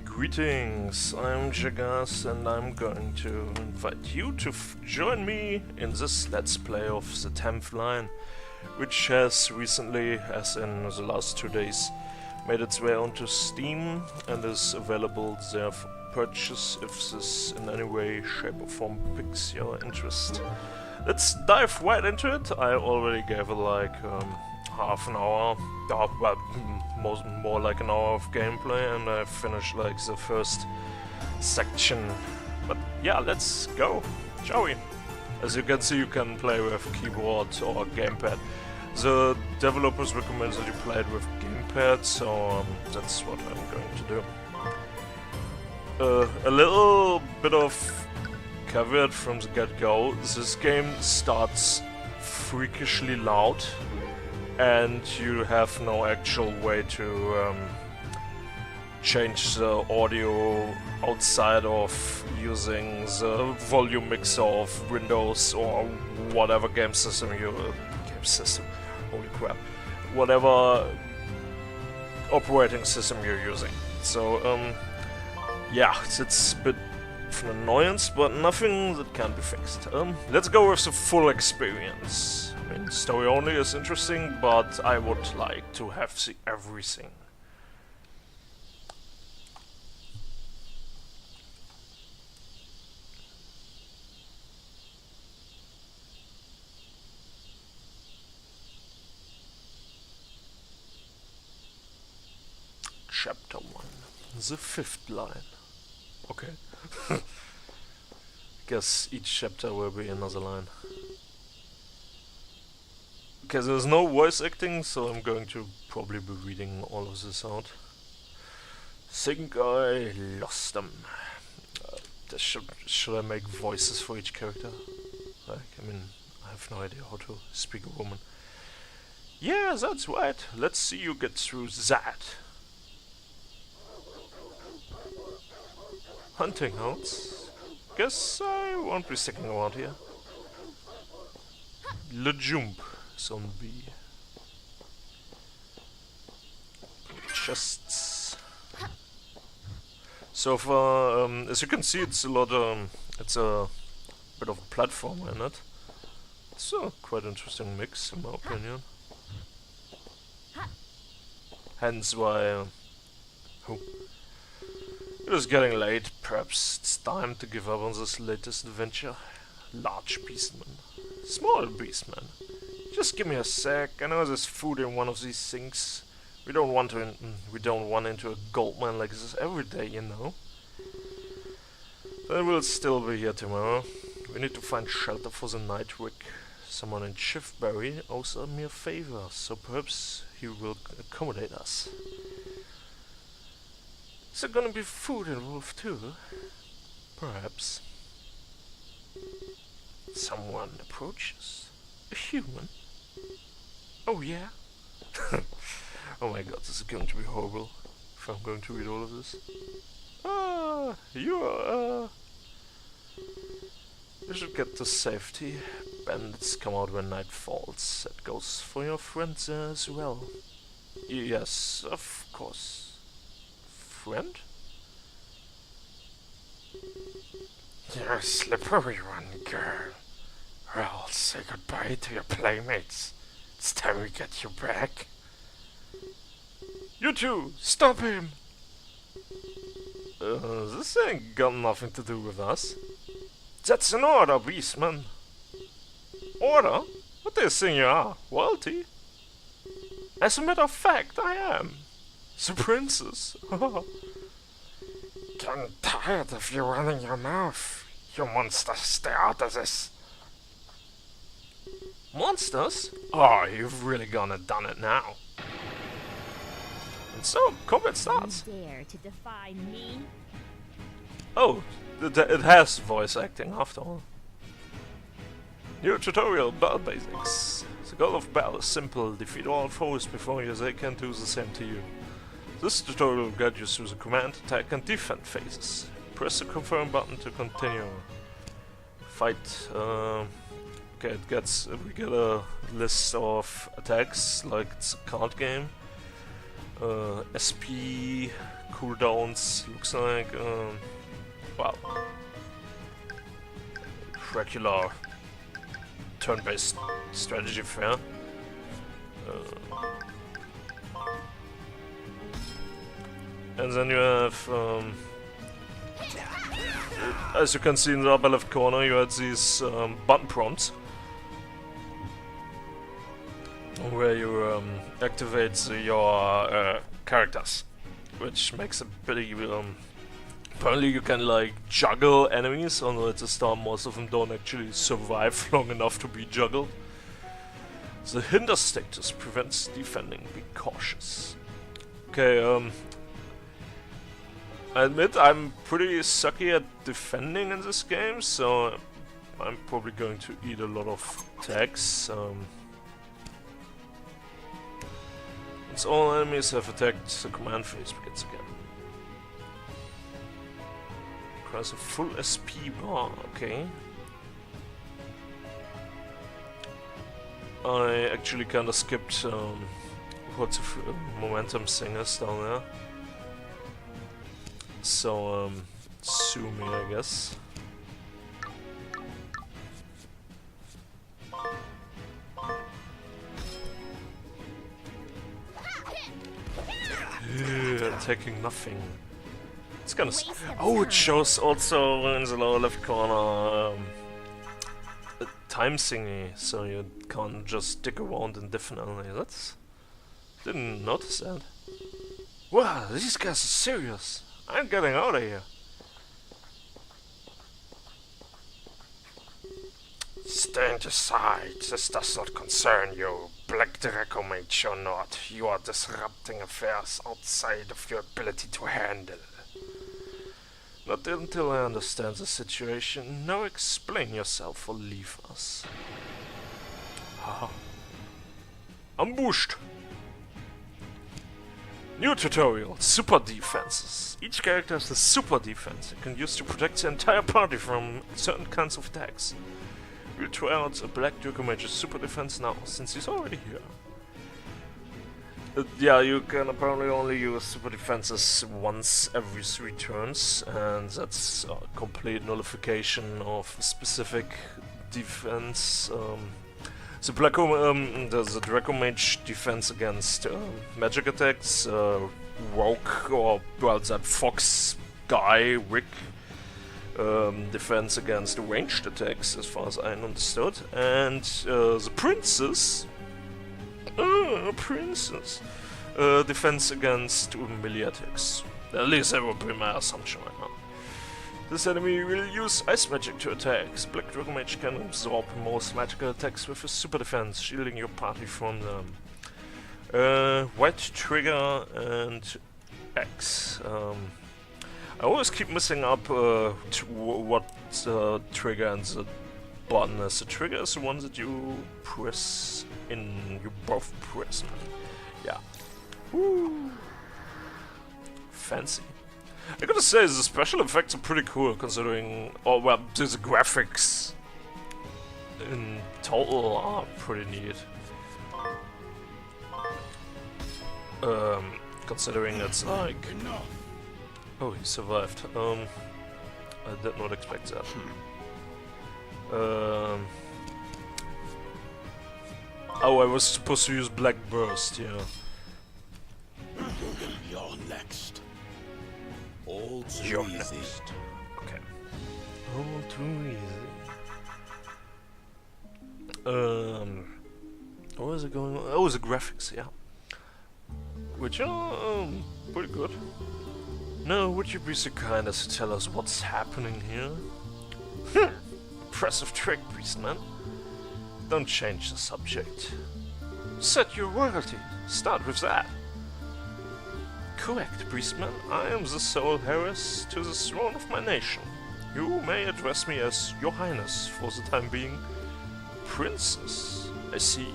Greetings, I'm Jagas and I'm going to invite you to join me in this Let's Play of the 10th Line, which has recently, as in the last 2 days, made its way onto Steam and is available there for purchase if this in any way, shape or form piques your interest. Let's dive right into it. I already gave it like half an hour, well, more like an hour of gameplay, and I finished like the first section. But yeah, let's go, shall we? As you can see, you can play with keyboard or gamepad. The developers recommend that you play it with gamepad, so that's what I'm going to do. A little bit of caveat from the get-go: this game starts freakishly loud, and you have no actual way to change the audio outside of using the volume mixer of Windows or whatever game system holy crap, whatever operating system you're using. So yeah, it's a bit of an annoyance, but nothing that can't be fixed. Let's go with the full experience. I mean, story only is interesting, but I would like to have see everything. Chapter 1. The 5th line. Okay. Guess each chapter will be another line. Okay, there's no voice acting, so I'm going to probably be reading all of this out. Think I lost them. Should I make voices for each character? Like, I mean, I have no idea how to speak a woman. Yeah, that's right. Let's see you get through that. Hunting hounds? Guess I won't be sticking around here. Le Jump is on B. Chests. So far, as you can see, it's a lot. It's a bit of a platformer in it. It's a quite interesting mix, in my opinion. Hence why. It is getting late. Perhaps it's time to give up on this latest adventure. Large beastman. Small beastman. Just give me a sec. I know there's food in one of these things. We don't want into a gold mine like this every day, you know. Then we'll still be here tomorrow. We need to find shelter for the night, Rick. Someone in Shiftberry owes me a favor, so perhaps he will accommodate us. Is there gonna be food involved too? Perhaps. Someone approaches. A human? Oh yeah? Oh my god, this is going to be horrible if I'm going to read all of this. You should get to safety. Bandits come out when night falls. That goes for your friends there as well. Yes, of course. Friend? You're a slippery one, girl. Well, say goodbye to your playmates. It's time we get you back. You two, stop him! This ain't got nothing to do with us. That's an order, beastman. Order? What do you think you are? Royalty? As a matter of fact, I am. The princess. Getting tired of you running your mouth. You monsters, stay out of this. Monsters? Oh, you've really gone and done it now. And so, combat starts. You dare to defy me? Oh, it has voice acting after all. New tutorial, Battle Basics. The goal of battle is simple: defeat all foes before they can do the same to you. This tutorial will guide you through the command, attack and defend phases. Press the confirm button to continue. Fight. Okay, we get a list of attacks like it's a card game. SP cooldowns, looks like. Well, regular turn-based strategy fare. And then you have, as you can see in the upper left corner, you had these button prompts where you activate your characters, which makes it pretty. Apparently, you can like juggle enemies, although at the start most of them don't actually survive long enough to be juggled. The hinder status prevents defending. Be cautious. Okay, I admit I'm pretty sucky at defending in this game, so I'm probably going to eat a lot of attacks. Once all enemies have attacked, the command phase begins again. Requires a full SP bar, okay. I actually kinda skipped what's the momentum singers down there. So, sue me, I guess. Attacking nothing. It's kinda oh, it shows also in the lower left corner a time thingy, so you can't just dig around indefinitely. That's... didn't notice that. Wow, these guys are serious. I'm getting out of here. Stand aside. This does not concern you. Black Draco Mage or not, you are disrupting affairs outside of your ability to handle. Not until I understand the situation. Now explain yourself or leave us. Haha. Ambushed! New tutorial, super defenses. Each character has a super defense it can use to protect the entire party from certain kinds of attacks. We'll try out a Black Draco Mage's super defense now, since he's already here. Yeah, you can apparently only use super defenses once every 3 turns, and that's a complete nullification of a specific defense. The Draco Mage defense against magic attacks, Rogue, or well, that Fox guy, Rick, defense against ranged attacks, as far as I understood, and the Princess, defense against melee attacks. At least that would be my assumption right now. This enemy will use ice magic to attack. Black Draco Mage can absorb most magical attacks with his super defense, shielding your party from them. White trigger and X. I always keep messing up what trigger and the button is. The trigger is the one that you press in. You both press, man. Yeah. Woo. Fancy. I gotta say, the special effects are pretty cool, considering, oh well, the graphics in total are pretty neat. Considering it's like, oh, he survived. I did not expect that. Oh, I was supposed to use Black Burst, yeah. You're next. All too You're easy. next. Okay. All too easy. What was it going on? Oh, the graphics, yeah. Which are pretty good. Now, would you be so kind as to tell us what's happening here? Impressive trick, Priestman. Don't change the subject. Set your royalty. Start with that. Correct, Priestman. I am the sole heiress to the throne of my nation. You may address me as Your Highness for the time being. Princess? I see.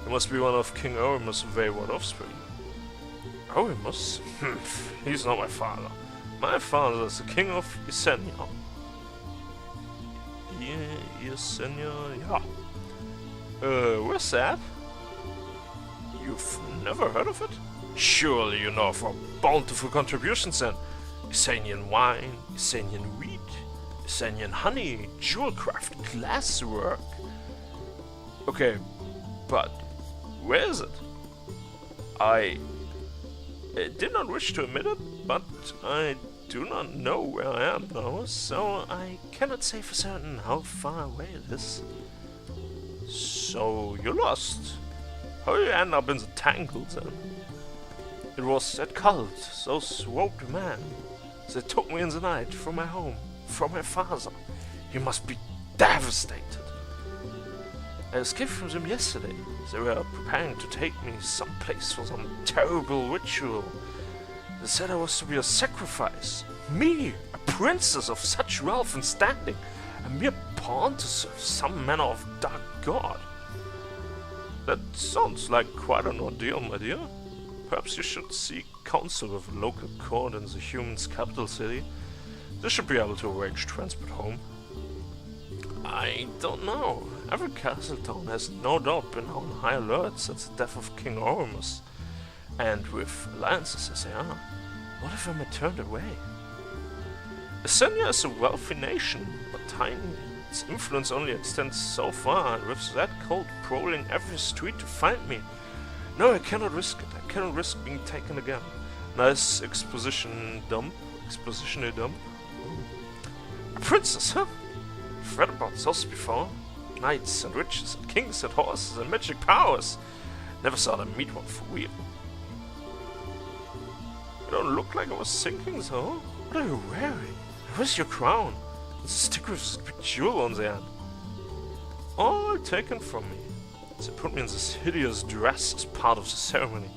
You must be one of King Orimus' wayward offspring. Orimus? He's not my father. My father is the King of Ysenia. Ysenia? Yeah. Where's that? You've never heard of it? Surely you know of our bountiful contributions then. Essenian wine, Essenian wheat, Essenian honey, jewelcraft, glasswork. Okay, but where is it? I did not wish to admit it, but I do not know where I am now, so I cannot say for certain how far away it is. So you lost. How you end up in the Tangles then? It was that cult, those roped men. They took me in the night from my home, from my father. You must be devastated. I escaped from them yesterday. They were preparing to take me someplace for some terrible ritual. They said I was to be a sacrifice. Me, a princess of such wealth and standing, a mere pawn to serve some manner of dark god. That sounds like quite an ordeal, my dear. Perhaps you should seek counsel with a local court in the human's capital city. They should be able to arrange transport home. I don't know. Every castle town has no doubt been on high alert since the death of King Ormus. And with alliances as they are, what if I'm turned away? Essenia is a wealthy nation, but tiny. Its influence only extends so far, and with that cult prowling every street to find me. No, I cannot risk it. I cannot risk being taken again. Nice exposition dump. Expositional dump. A princess, huh? I've read about those before. Knights and witches and kings and horses and magic powers. Never saw them meet one for real. You don't look like I was thinking so. What are you wearing? Where's your crown? There's a sticker with a big jewel on the end. All taken from me. They put me in this hideous dress as part of the ceremony.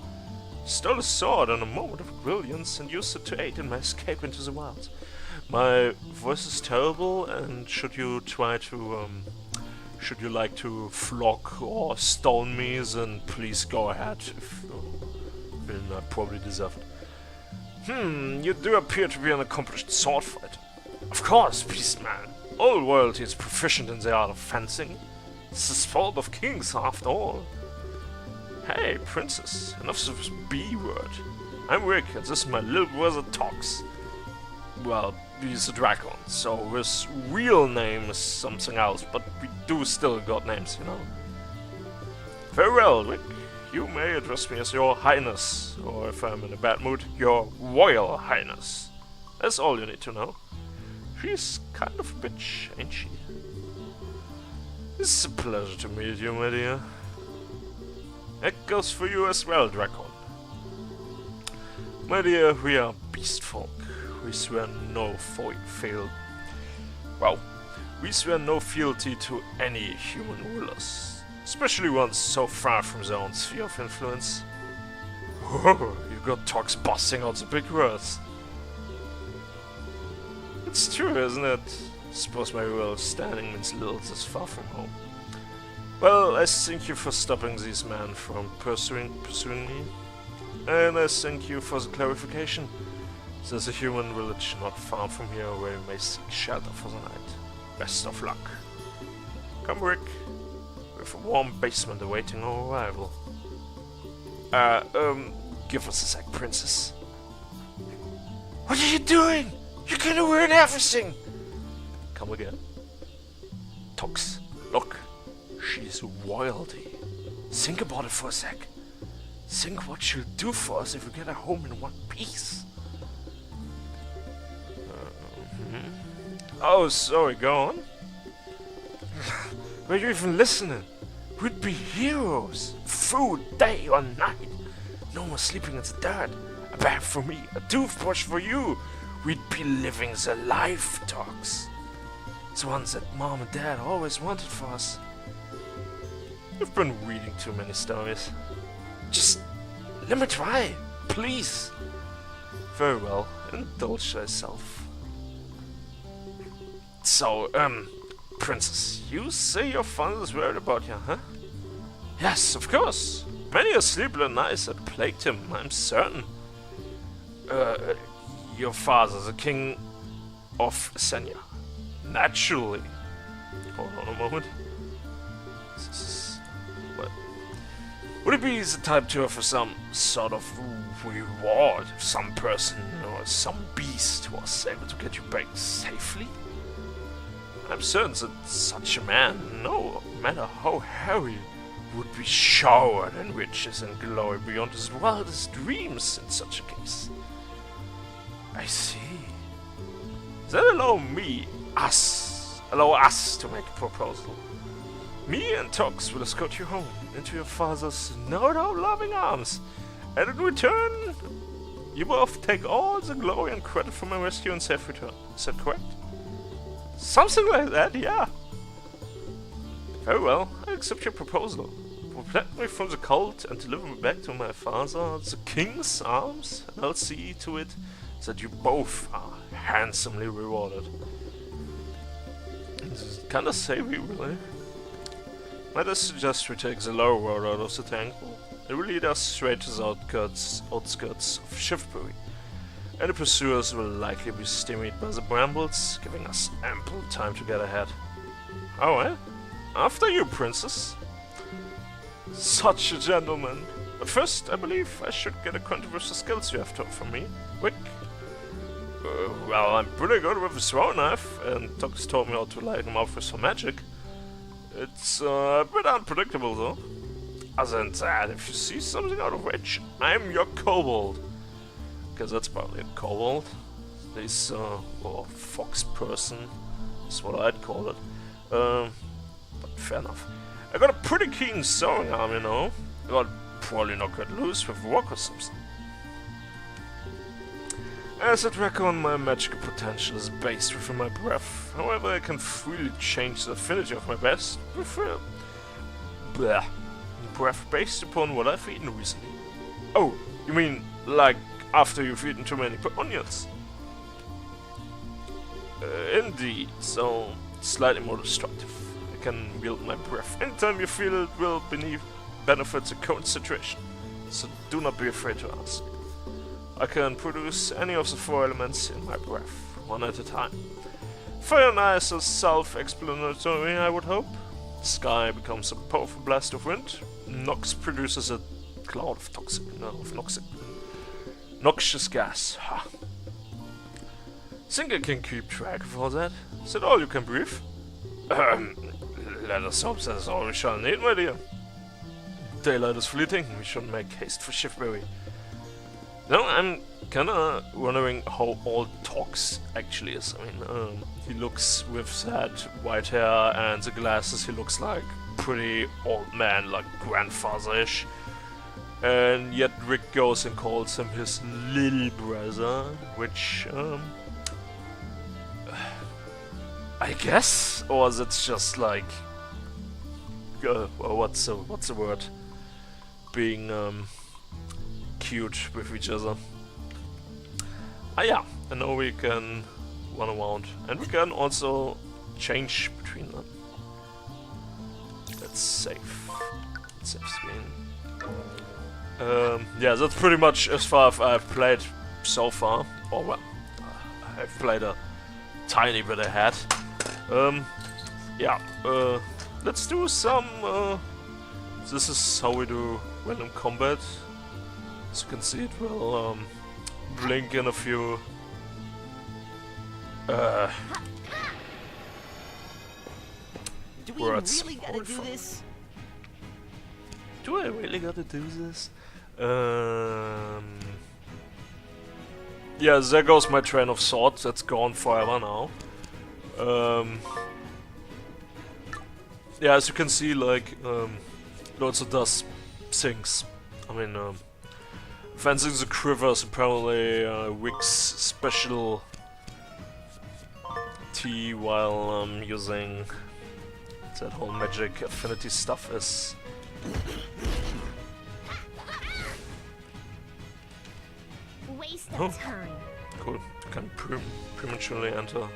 Stole a sword in a moment of brilliance and used it to aid in my escape into the wilds. My voice is terrible, and should you like to flog or stone me, then please go ahead. If I probably deserve it. You do appear to be an accomplished sword fighter. Of course, beastman. All royalty is proficient in the art of fencing. It's the sport of kings, after all. Hey, princess, enough of this B word. I'm Rick, and this is my little brother Tox. Well, he's a dragon, so his real name is something else, but we do still got names, you know. Very well, Rick. You may address me as your highness, or if I'm in a bad mood, your royal highness. That's all you need to know. She's kind of a bitch, ain't she? It's a pleasure to meet you, my dear. That goes for you as well, Drakon. My dear, we are beast folk. We swear no fealty to any human rulers, especially ones so far from their own sphere of influence. Whoa, you got Tox busting out the big words. It's true, isn't it? Suppose my real standing means little this far from home. Well, I thank you for stopping these men from pursuing me, and I thank you for the clarification. There's a human village not far from here where you may seek shelter for the night. Best of luck. Come, Rick. We have a warm basement awaiting our arrival. Give us a sec, princess. What are you doing? You're gonna ruin everything! Come again. Tox, look. She's royalty. Think about it for a sec. Think what she'll do for us if we get her home in one piece. Oh, sorry, go on. Were you even listening? We'd be heroes. Food, day or night. No more sleeping in the dirt. A bag for me, a toothbrush for you. We'd be living the life, Tox. The ones that Mom and Dad always wanted for us. You've been reading too many stories. Just let me try, please. Very well, indulge thyself. So, princess, you say your father is worried about you, huh? Yes, of course. Many a sleepless nights that plagued him, I'm certain. Your father, the king of Essenia. Naturally. Hold on a moment. What? Would he be the type to offer some sort of reward if some person or some beast was able to get you back safely? I'm certain that such a man, no matter how hairy, would be showered in riches and glory beyond his wildest dreams in such a case. I see. Then allow us to make a proposal. Me and Tox will escort you home into your father's no doubt loving arms, and in return, you both take all the glory and credit for my rescue and safe return. Is that correct? Something like that, yeah. Very well, I accept your proposal. Protect me from the cult and deliver me back to my father, the king's arms, and I'll see to it that you both are handsomely rewarded. It's kinda savvy, really. Might I suggest we take the lower road out of the tangle? It will lead us straight to the outskirts of Shiftbury, and the pursuers will likely be stymied by the brambles, giving us ample time to get ahead. Oh well, after you, princess. Such a gentleman. But first, I believe I should get acquainted with the skills you have to offer me. Quick. Well, I'm pretty good with a throw knife, and Tox told me how to light him up with some magic. It's a bit unpredictable, though. Other than that, if you see something out of reach, I'm your kobold. Because that's probably a kobold. This, or fox person is what I'd call it. But fair enough. I got a pretty keen sewing arm, you know. I'll probably not get loose with a rock or something. As I'd reckon, my magical potential is based within my breath. However, I can freely change the affinity of my breath based upon what I've eaten recently. Oh, you mean like after you've eaten too many onions? Indeed, so slightly more destructive. I can wield my breath anytime you feel it will benefit the current situation, so do not be afraid to ask. I can produce any of the 4 elements in my breath, one at a time. Fire and ice is self-explanatory, I would hope. Sky becomes a powerful blast of wind. Nox produces a cloud of noxious gas. Ha. Think I can keep track of all that? Is that all you can breathe? Let us hope that is all we shall need, my dear. Daylight is fleeting, we should make haste for Shiftbury. No, I'm kinda wondering how old Tox actually is. I mean, he looks with that white hair and the glasses, he looks like pretty old man, like grandfather-ish. And yet Rick goes and calls him his little brother, which, I guess? Or is it just like, well, what's the word? Being, cute with each other. Ah yeah, I know we can run around, and we can also change between them. Let's save. Save screen. Yeah, that's pretty much as far as I've played so far. Or well, I've played a tiny bit ahead. Yeah, let's do some, this is how we do random combat. As you can see, it will blink in a few. Do we words. really gotta do this? Do I really gotta do this? Yeah, there goes my train of thought. That's gone forever now. Yeah, as you can see, like, it also does things. I mean, fencing the quivers apparently Rick's special T while using that whole magic affinity stuff is. Waste Oh. of time. Cool. You can prematurely enter.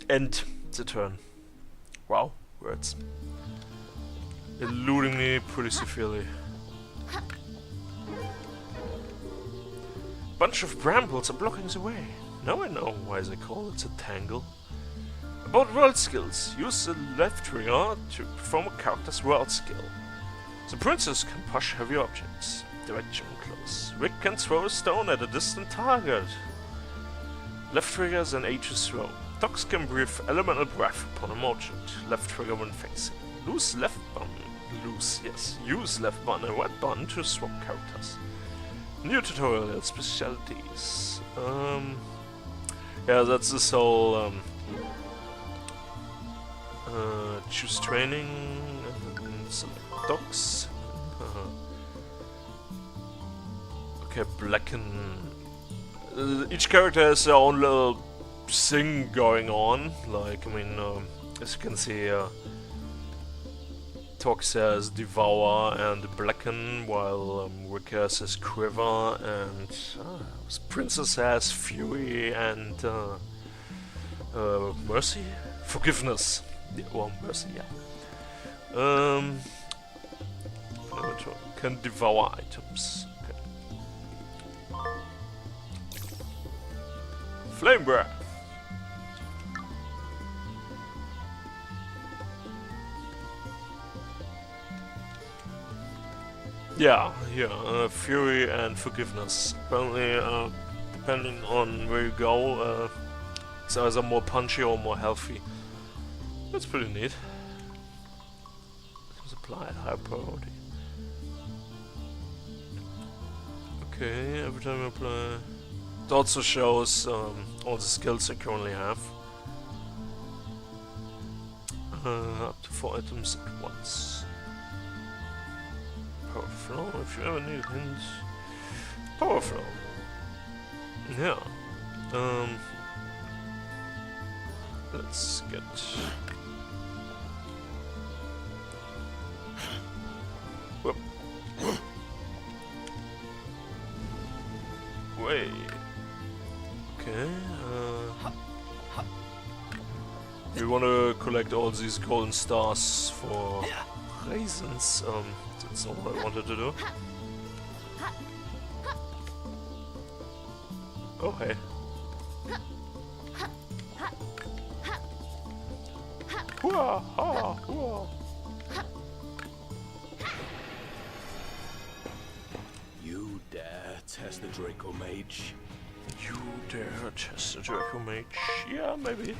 End the turn. Wow, words. Eluding me pretty severely. Bunch of brambles are blocking the way. Now I know why they call it a tangle. About world skills. Use the left trigger to perform a character's world skill. The princess can push heavy objects. Direction close. Rick can throw a stone at a distant target. Left trigger is an A to throw. Dogs can breathe elemental breath upon an object. Left trigger when facing. Use left button and right button to swap characters. New tutorial specialties. Yeah, that's this whole choose training and select dogs. Okay, blacken. Each character has their own little thing going on. Like, I mean, as you can see, Tox has Devour and Blacken, while Rick has his Quiver, and Princess has Fury and Mercy? Forgiveness. Yeah, or Mercy, yeah. Can devour items. Okay. Flame Breath. Yeah, Fury and Forgiveness. Apparently, depending on where you go, it's either more punchy or more healthy. That's pretty neat. Apply at high priority. Okay, every time you apply... It also shows all the skills I currently have. Up to 4 items at once. Power flow, if you ever need hints. Power flow. Yeah. Let's get... Whoop. Wait. Okay. We want to collect all these golden stars for raisins. That's all I wanted to do. Oh hey. Hooah! Ha! Hooah! You dare test the Draco Mage? You dare test the Draco Mage? Yeah, maybe.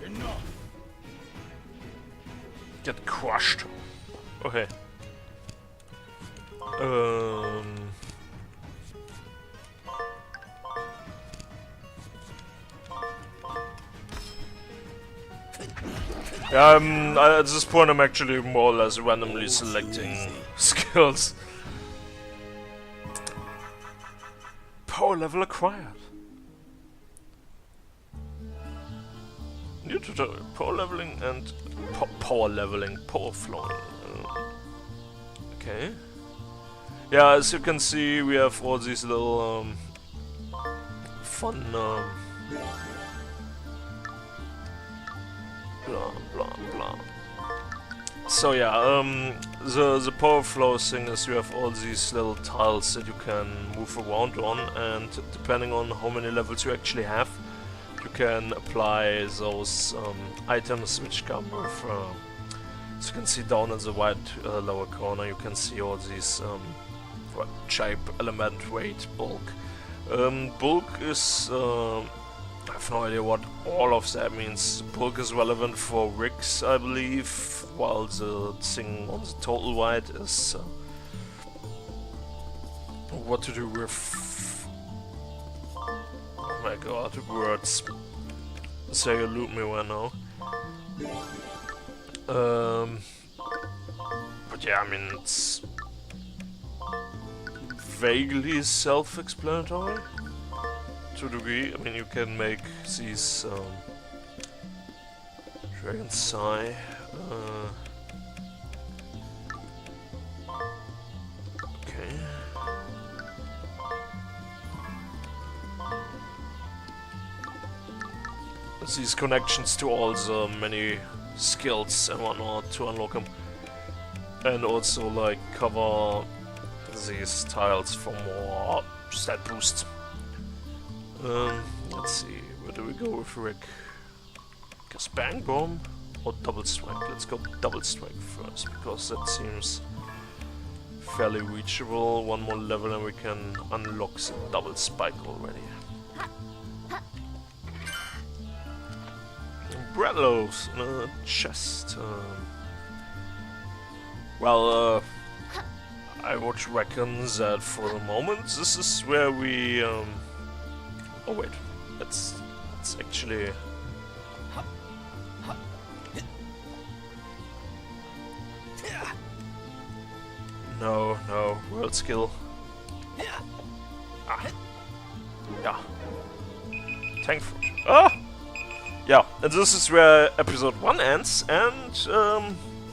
Enough! Get crushed. Okay. Yeah, at this point I'm actually more or less randomly selecting skills. Power level acquired. New tutorial. Power leveling and power flowing. Okay. Yeah, as you can see, we have all these little fun blah blah blah. So yeah, the power flow thing is you have all these little tiles that you can move around on, and depending on how many levels you actually have, you can apply those items which come with. As you can see down in the right lower corner, you can see all these shape, element, weight, bulk. Bulk is I have no idea what all of that means. Bulk is relevant for rigs, I believe, while the thing on the total weight is what to do with... Oh my god, words. So you loot me right now. But yeah, I mean, it's vaguely self-explanatory to a degree. I mean, you can make these Dragon Sigh. Okay. There's these connections to all the many skills and whatnot to unlock them, and also like cover these tiles for more stat boost. Let's see, What do we go with, Rick? Guess Bang Bomb or Double Strike? Let's go Double Strike first, because that seems fairly reachable. One more level and we can unlock the Double Spike already. Umbrellas in a chest. Well, I would reckon that for the moment this is where we oh wait, it's actually no, world skill. Ah. Yeah. Thankful. Ah! Yeah, and this is where episode 1 ends, and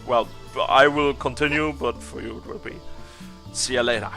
well, I will continue, but for you it will be. See ya later.